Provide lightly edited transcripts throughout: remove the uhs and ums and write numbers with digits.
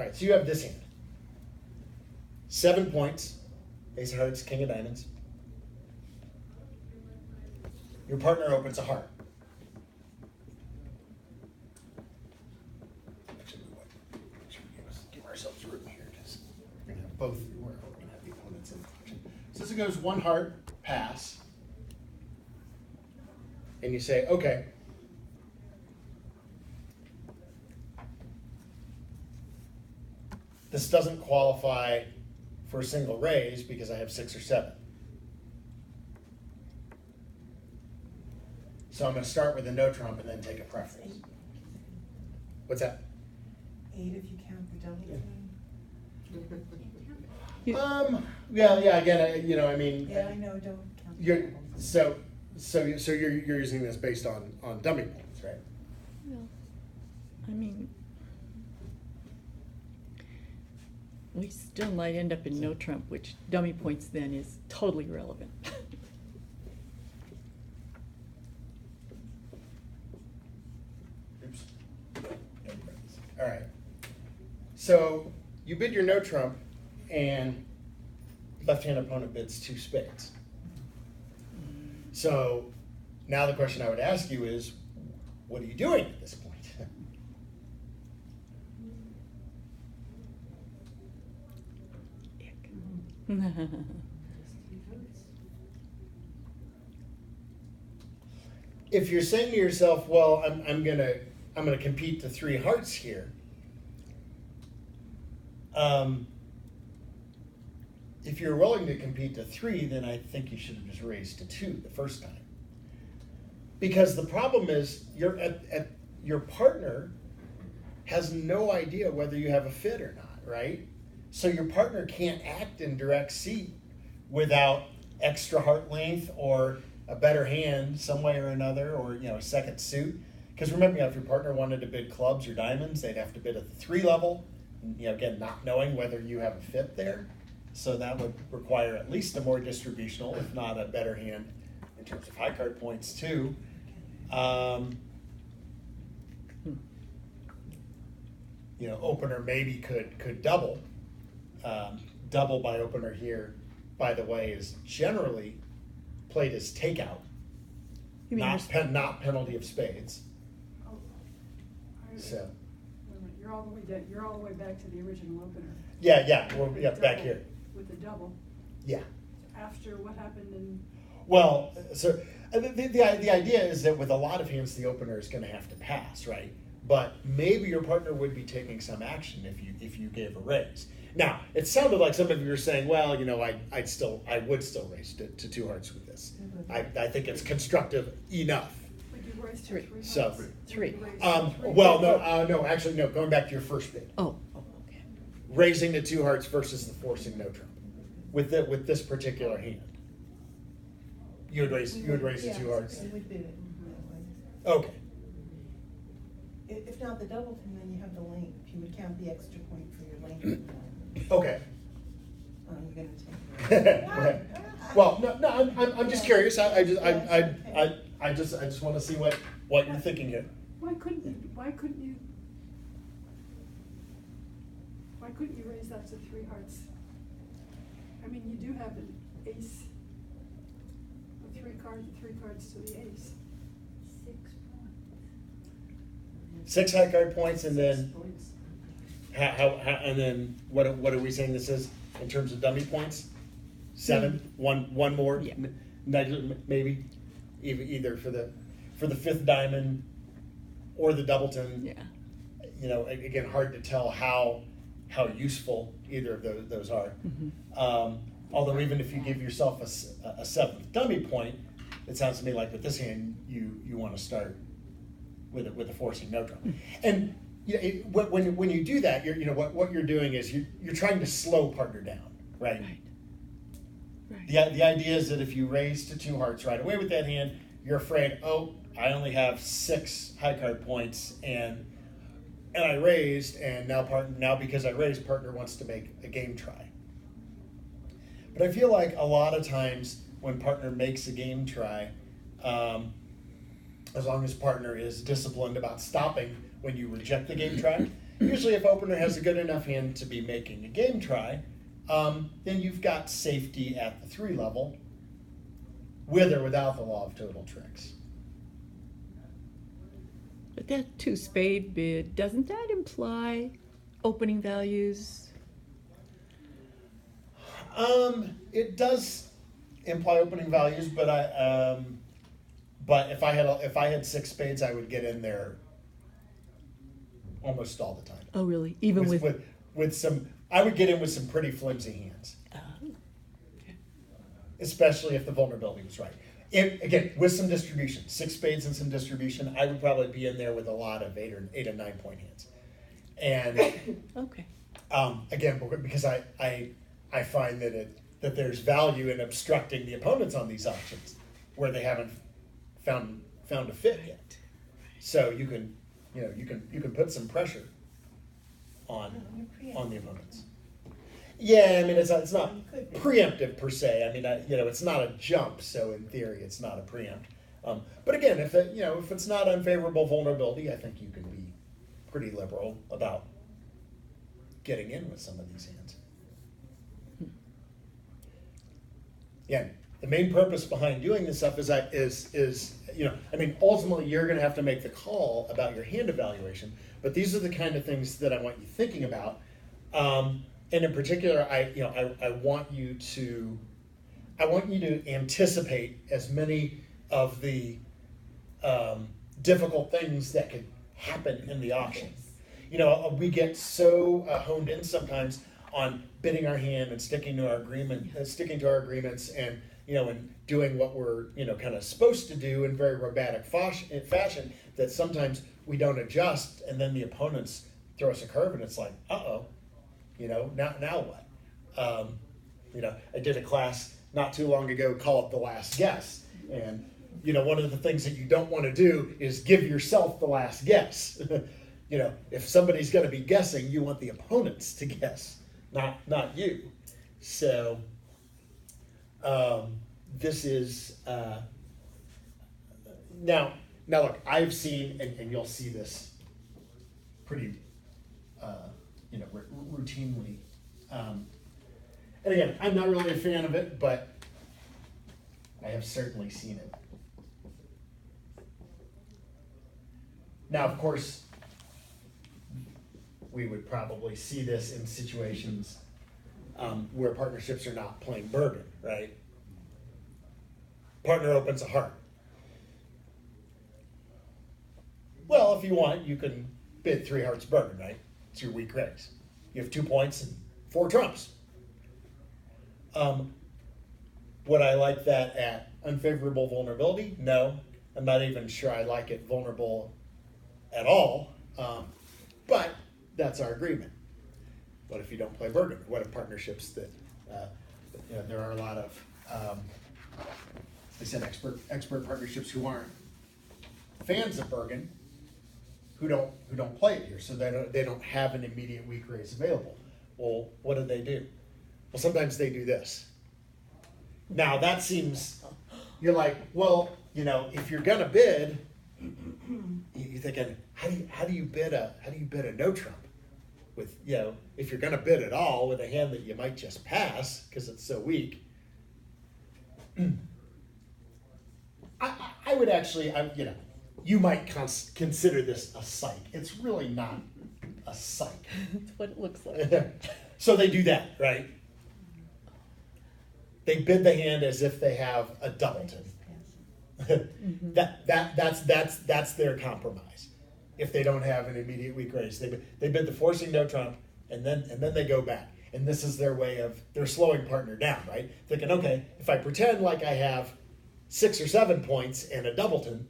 right, so you have this hand. 7 points, ace of hearts, king of diamonds. Your partner opens a heart. Actually, give ourselves room here because we're going to have both. We're going to have the opponents in the function. So this goes one heart, pass, and you say, okay. This doesn't qualify for a single raise because I have 6 or 7. So I'm going to start with a no trump and then take a preference. What's that? 8 if you count the double. Yeah. Again, I mean. Yeah, I know. Don't count. You're using this based on dummy points, right? Well, I mean, we still might end up in no trump, which dummy points then is totally irrelevant. Oops. All right. So you bid your no trump, and left-hand opponent bids 2 spades. So now the question I would ask you is, what are you doing at this point? If you're saying to yourself, well, I'm gonna compete to 3 hearts here. If you're willing to compete to 3, then I think you should have just raised to 2 the first time. Because the problem is your partner has no idea whether you have a fit or not, right? So your partner can't act in direct seat without extra heart length or a better hand some way or another, or a second suit. Because remember, if your partner wanted to bid clubs or diamonds, they'd have to bid at the 3 level. Again, not knowing whether you have a fit there. So that would require at least a more distributional, if not a better hand in terms of high card points too. Opener maybe could double. Double by opener here, by the way, is generally played as takeout, You mean not penalty of spades. Oh, So. wait a minute, You're all the way down, you're all the way back to the original opener. Yeah, we're back Double, here. With the double. Yeah. After what happened in. Well, so the idea is that with a lot of hands, the opener is going to have to pass, right? But maybe your partner would be taking some action if you gave a raise. Now, it sounded like some of you were saying, well, I would still raise to 2 hearts with this. I think it's constructive enough. Would you raise to 3 hearts? So, 3. Would you raise to 3? Actually, no. Going back to your first bid, Oh, okay. raising to 2 hearts versus the forcing no trump with this particular hand. You would raise to 2 hearts. We would bid it that way. Okay. If not the doubleton, then you have the length. You would count the extra point for your length. Okay. I'm gonna take it. Okay. Well, no, I'm just curious. I just want to see what you're thinking here. Why couldn't you raise that to 3 hearts? I mean, you do have an ace, a 3 cards to the ace. 6 high card points, and 6 then points. and then what are we saying this is in terms of dummy points? 7, one more, Yeah. maybe, either for the 5th diamond or the doubleton. Yeah. Again, hard to tell how useful either of those are. Mm-hmm. Although even if you give yourself a 7th dummy point, it sounds to me like with this hand you want to start with a forcing no trump. And when you do that, what you're doing is you're trying to slow partner down, right? Right. The idea is that if you raise to 2 hearts right away with that hand, you're afraid, oh, I only have 6 high card points and I raised, and now because I raised, partner wants to make a game try. But I feel like a lot of times when partner makes a game try, as long as partner is disciplined about stopping when you reject the game try, usually if opener has a good enough hand to be making a game try, then you've got safety at the 3 level, with or without the law of total tricks. But that 2 spade bid, doesn't that imply opening values? It does imply opening values, but if I had 6 spades, I would get in there almost all the time. Oh, really? Even with some, I would get in with some pretty flimsy hands, okay. especially if the vulnerability was right. Again, with some distribution, 6 spades and some distribution, I would probably be in there with a lot of 8 and 9 point hands. And Okay. again, because I find that there's value in obstructing the opponents on these options where they haven't found a fit yet. So you can put some pressure on the opponents. Yeah, I mean it's not preemptive per se. I mean it's not a jump, so in theory it's not a preempt. But again, if it's not unfavorable vulnerability, I think you can be pretty liberal about getting in with some of these hands. Yeah, the main purpose behind doing this stuff is ultimately you're going to have to make the call about your hand evaluation. But these are the kind of things that I want you thinking about. And in particular, I want you to anticipate as many of the difficult things that could happen in the auction. We get so honed in sometimes on bidding our hand and sticking to our agreements, and and doing what we're kind of supposed to do in very robotic fashion, that sometimes we don't adjust, and then the opponents throw us a curve, and it's like, now what? I did a class not too long ago called The Last Guess, and one of the things that you don't want to do is give yourself the last guess. If somebody's going to be guessing, you want the opponents to guess, not you. So this is now look, I've seen, and you'll see this pretty routinely. And again, I'm not really a fan of it, but I have certainly seen it. Now, of course, we would probably see this in situations where partnerships are not playing Bergen, right? Partner opens a heart. Well, if you want, you can bid 3 hearts Bergen, right? It's your weak raise. You have 2 points and 4 trumps. Would I like that at unfavorable vulnerability? No. I'm not even sure I like it vulnerable at all. But that's our agreement. What if you don't play Bergen? What if partnerships that there are a lot of expert partnerships who aren't fans of Bergen, who don't play it here, so they don't have an immediate weak raise available. Well, what do? Well, sometimes they do this. Now that seems, you're like, well, if you're gonna bid, you're thinking, how do you bid a no trump with, if you're gonna bid at all with a hand that you might just pass because it's so weak. I would actually, you might consider this a psych. It's really not a psych. That's what it looks like. So they do that, right? They bid the hand as if they have a doubleton. Mm-hmm. That's their compromise. If they don't have an immediate weak raise, they bid the forcing no trump, and then they go back. And this is their way of, they're slowing partner down, right? Thinking, okay, if I pretend like I have 6 or 7 points and a doubleton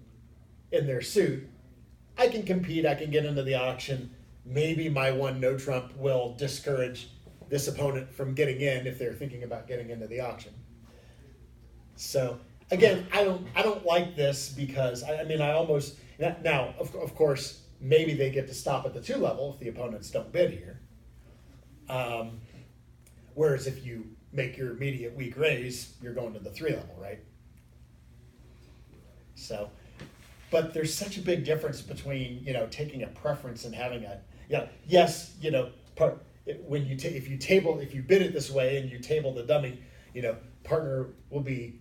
in their suit, I can compete, I can get into the auction. Maybe my 1 no trump will discourage this opponent from getting in if they're thinking about getting into the auction. So again, I don't like this because I almost, now of course maybe they get to stop at the 2 level if the opponents don't bid here. Whereas if you make your immediate weak raise, you're going to the 3 level, right? So, but there's such a big difference between taking a preference and having a Yeah, yes, when if you bid it this way and you table the dummy, partner will be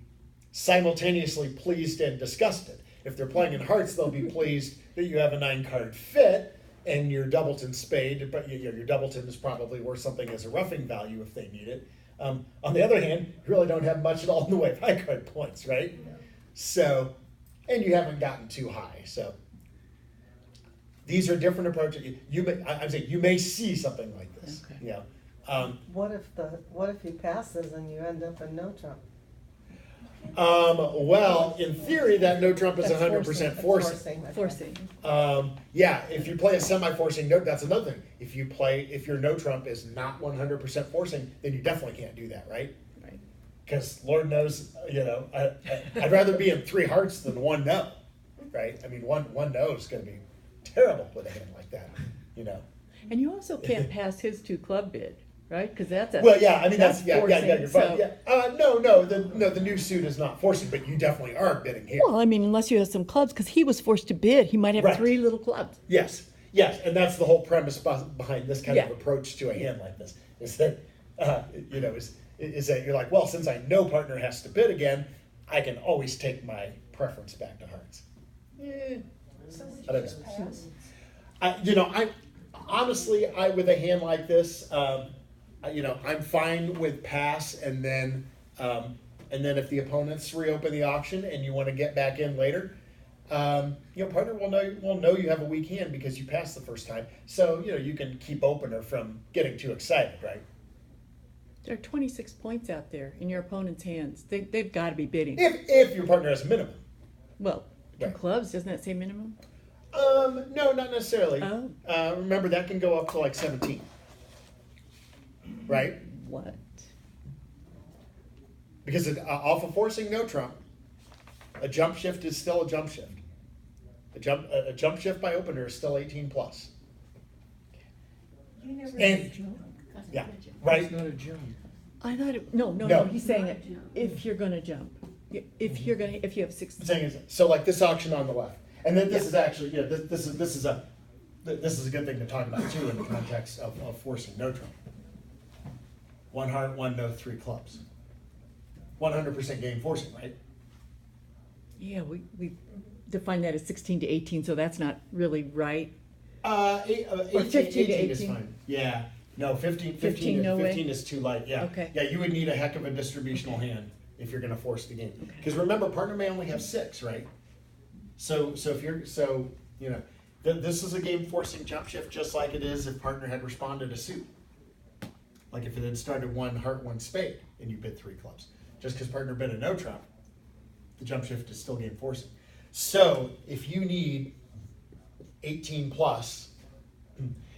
simultaneously pleased and disgusted. If they're playing in hearts, they'll be pleased that you have a 9-card fit and your doubleton spade, but your doubleton is probably worth something as a roughing value if they need it. On the other hand, you really don't have much at all in the way of high card points, right? So, and you haven't gotten too high. So these are different approaches. I'm saying you may see something like this. Okay. What if he passes and you end up in no trump? Well, in theory, that no trump is That's 100% forcing. Okay. Forcing. Yeah, if you play a semi-forcing note, that's another thing. If your no trump is not 100% forcing, then you definitely can't do that, right? Right. Because Lord knows, I'd rather be in 3 hearts than 1 no, right? I mean, one no is going to be terrible with a hand like that, And you also can't pass his 2 club bid, right? Because that's a. Well, yeah, I mean that's forcing, you're so- right. Yeah. No, the new suit is not forcing, but you definitely are bidding here. Well, I mean, unless you have some clubs, because he was forced to bid, he might have Right. 3 little clubs. Yes, and that's the whole premise behind this kind of Yeah. approach to a hand like this, is that is that you're like, well, since I know partner has to bid again, I can always take my preference back to hearts. So would I you don't just know. pass? I honestly, with a hand like this, I'm fine with pass, and then if the opponents reopen the auction and you want to get back in later, partner will know you have a weak hand because you passed the first time, so you can keep opener from getting too excited, right? There are 26 points out there in your opponent's hands. They've got to be bidding. If your partner has a minimum. Well, 2 Right. clubs, doesn't that say minimum? No, not necessarily. Oh. Remember, that can go up to like 17. Right? What? Because off of forcing no trump, a jump shift is still a jump shift. A jump shift by opener is still 18 plus. You never. And yeah, right. It's not a jump. I thought no, No. he's saying it if you're gonna jump. If you have 6. The thing is, so like this auction on the left, and then this Yeah. is actually this is a good thing to talk about too in the context of forcing no trump. 1 heart, 1 no, 3 clubs. 100% game forcing, right? Yeah, we define that as 16 to 18, so that's not really right. 18, 15 to 18 is 18. fine. Yeah. No, 15 no way? is too light. Yeah. Okay. Yeah, you would need a heck of a distributional hand if you're going to force the game. Because remember, partner may only have 6, right? So if you're this is a game forcing jump shift just like it is if partner had responded to suit. Like if it had started 1 heart, 1 spade, and you bid 3 clubs. Just because partner bid a no trump, the jump shift is still game forcing. So if you need 18 plus,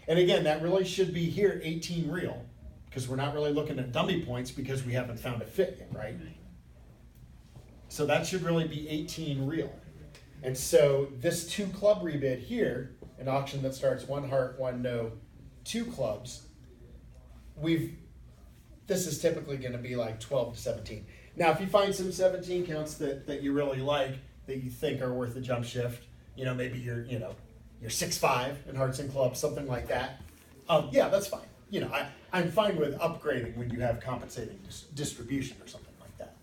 and again, that really should be here 18 real, because we're not really looking at dummy points because we haven't found a fit yet, right? So that should really be 18 real. And so this 2 club rebid here, an auction that starts 1 heart, 1 no, 2 clubs, this is typically going to be like 12 to 17. Now, if you find some 17 counts that you really like, that you think are worth a jump shift, maybe you're 6'5" in hearts and clubs, something like that. Yeah, that's fine. I'm fine with upgrading when you have compensating distribution or something like that.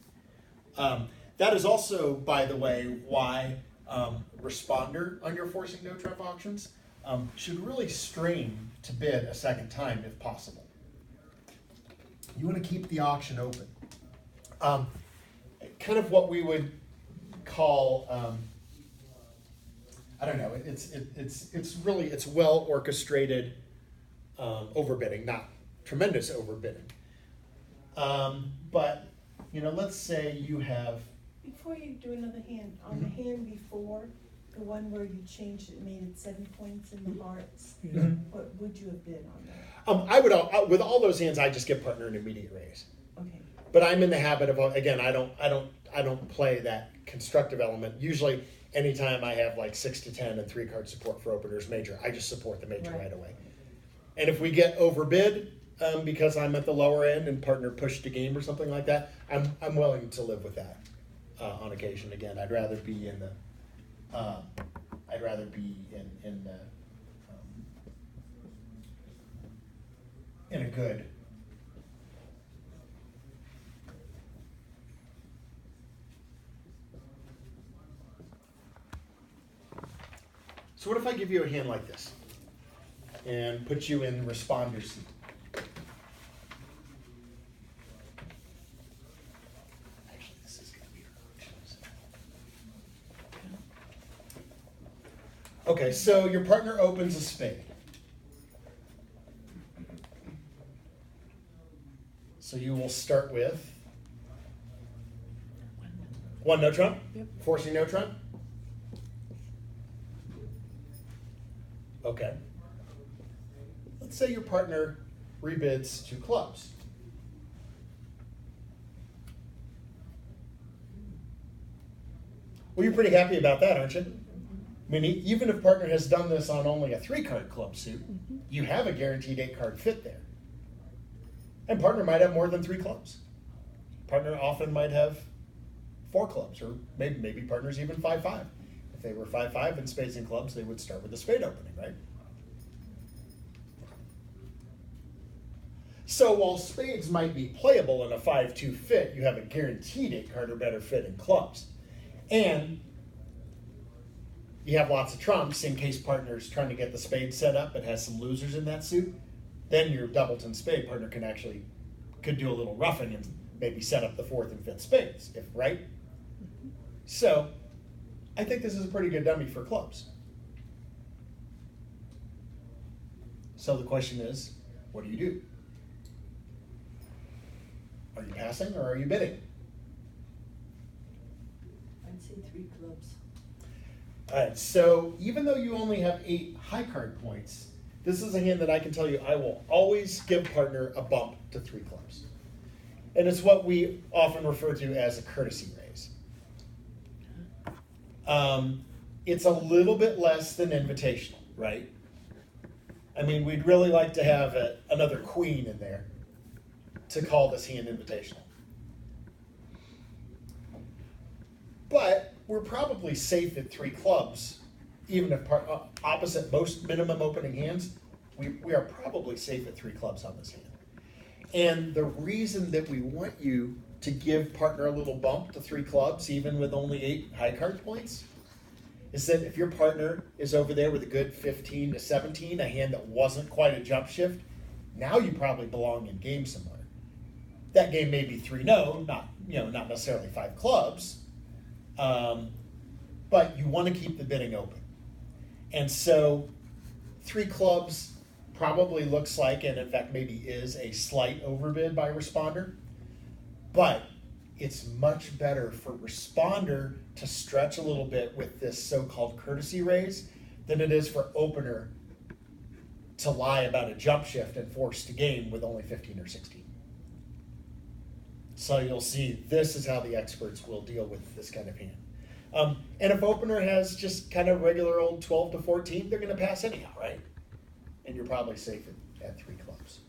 That is also, by the way, why responder on your forcing no trump auctions should really strain to bid a second time if possible. You want to keep the auction open. Kind of what we would call, I don't know, it's well orchestrated overbidding, not tremendous overbidding. But, let's say you have, Before you do another hand, on the hand before, the one where you changed it, made it 7 points in the hearts, what would you have bid on that? I would, with all those hands, I just give partner an immediate raise. Okay. But I'm in the habit of, again, I don't play that constructive element. Usually, anytime I have like 6 to 10 and 3 card support for openers major, I just support the major right away. And if we get overbid because I'm at the lower end and partner pushed a game or something like that, I'm willing to live with that on occasion. Again, I'd rather be in the good. So what if I give you a hand like this and put you in responder seat? Actually, this is going to be our Okay, so your partner opens a spade. So you will start with one no trump, Yep. forcing no trump. Okay. Let's say your partner rebids 2 clubs. Well, you're pretty happy about that, aren't you? I mean, even if partner has done this on only a 3-card club suit, you have a guaranteed 8-card fit there. And partner might have more than 3 clubs. Partner often might have 4 clubs, or maybe partner's even 5-5. If they were 5-5 in spades and clubs, they would start with a spade opening, right? So while spades might be playable in a 5-2 fit, you have a guaranteed 8-card or better fit in clubs. And you have lots of trumps in case partner's trying to get the spade set up but has some losers in that suit. Then your doubleton spade partner could do a little roughing and maybe set up the 4th and 5th spades, right? So I think this is a pretty good dummy for clubs. So the question is, what do you do? Are you passing or are you bidding? I'd say 3 clubs. All right, so even though you only have 8 high card points, this is a hand that I can tell you I will always give partner a bump to 3 clubs. And it's what we often refer to as a courtesy raise. It's a little bit less than invitational, right? I mean, we'd really like to have another queen in there to call this hand invitational. But we're probably safe at 3 clubs, even if opposite most minimum opening hands, we are probably safe at 3 clubs on this hand. And the reason that we want you to give partner a little bump to 3 clubs, even with only 8 high card points, is that if your partner is over there with a good 15 to 17, a hand that wasn't quite a jump shift, now you probably belong in game somewhere. That game may be 3-0, not necessarily 5 clubs, but you want to keep the bidding open. And so 3 clubs probably looks like, and in fact maybe is, a slight overbid by responder, but it's much better for responder to stretch a little bit with this so-called courtesy raise than it is for opener to lie about a jump shift and force to game with only 15 or 16. So you'll see this is how the experts will deal with this kind of hand. And if opener has just kind of regular old 12 to 14, they're going to pass anyhow, right? And you're probably safe at 3 clubs.